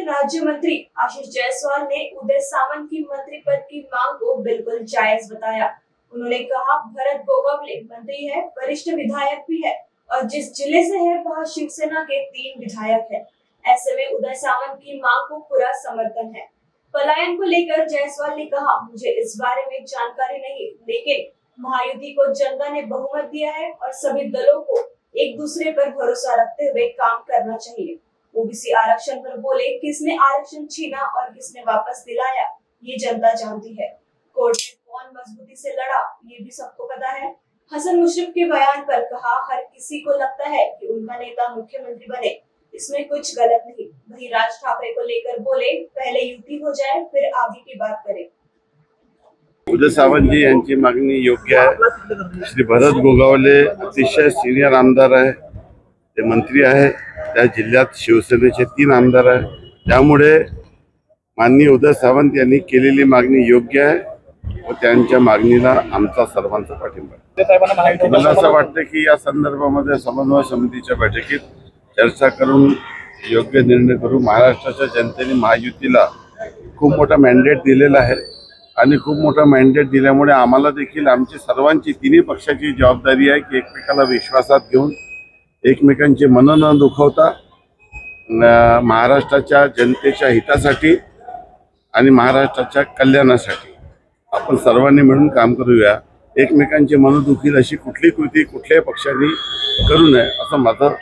राज्य मंत्री आशीष जायसवाल ने उदय सामंत की मंत्री पद की मांग को बिल्कुल जायज बताया। उन्होंने कहा, भरत गोगावले मंत्री है, वरिष्ठ विधायक भी है और जिस जिले से है वह शिवसेना के 3 विधायक है। ऐसे में उदय सामंत की मांग को पूरा समर्थन है। पलायन को लेकर जायसवाल ने कहा, मुझे इस बारे में जानकारी नहीं, लेकिन महायुति को जनता ने बहुमत दिया है और सभी दलों को एक दूसरे पर भरोसा रखते हुए काम करना चाहिए। ओबीसी आरक्षण पर बोले, किसने आरक्षण छीना और किसने वापस दिलाया ये जनता जानती है। कोर्ट में कौन मजबूती से लड़ा ये भी सबको पता है। हसन मुशर्रफ के बयान पर कहा, हर किसी को लगता है कि उनका नेता मुख्यमंत्री बने, इसमें कुछ गलत नहीं। वहीं राज ठाकरे को लेकर बोले, पहले युति हो जाए फिर आगे की बात करें। उदय सामंत जी यांची मागणी योग्य आहे। श्री भरत गोगावले अतिशय सिनियर आमदार आहे, ते मंत्री आहे, त्या जिल्ह्यात शिवसेनेचे 3 आमदार आहे। त्यामुळे माननीय उदय सामंत यांनी केलेली मागणी योग्य आहे व त्यांच्या मागणीला आमचा सर्वांचा पाठिंबा आहे। मला असं वाटतं की या संदर्भामध्ये समन्वय समितीच्या बैठकीत चर्चा करून योग्य निर्णय करू। महाराष्ट्राच्या जनतेने महायुतीला खूप मोठा मॅन्डेट दिलेला आहे आणि खूप मोठा मॅन्डेट दिल्यामुळे आम्हाला देखील आमची सर्वांची 3 पक्षाची जबाबदारी आहे की एकमेकाला विश्वासात घेऊन एकमेकांची मन न दुखवता महाराष्ट्राच्या जनतेच्या हितासाठी आणि महाराष्ट्राच्या कल्याणासाठी आपण सर्वांनी मिळून काम करूया। एकमेकांची मन दुखील अशी कुठली कृती कुठल्याही पक्षाने करू नये असं माझं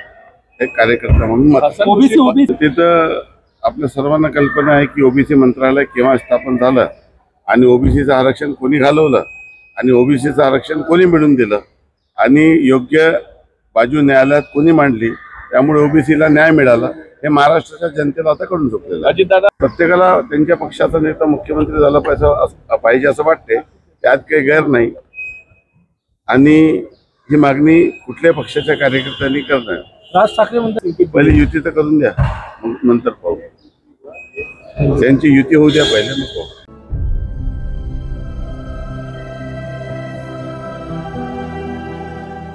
एक कार्यकर्ता म्हणून मत आहे। तिथं आपल्या सर्वांना कल्पना आहे की ओबीसी मंत्रालय केव्हा स्थापन झालं आणि ओबीसीचं आरक्षण कोणी घालवलं आणि ओबीसीचं आरक्षण कोणी मिळवून दिलं आणि योग्य बाजू न्यायालयात कोणी मांडली, त्यामुळे ओबीसीला न्याय मिळाला हे महाराष्ट्राच्या जनतेला आता कळून चुकलेलं आहे। प्रत्येकाला त्यांच्या पक्षाचा नेता मुख्यमंत्री झाला पाहिजे असं वाटते, त्यात काही गैर नाही आणि ही मागणी कुठल्याही पक्षाच्या कार्यकर्त्यांनी करणं। राज ठाकरे म्हणतात पहिले युती तर करून द्या, नंतर पाहू, त्यांची युती होऊ द्या पहिले, मग पाहू।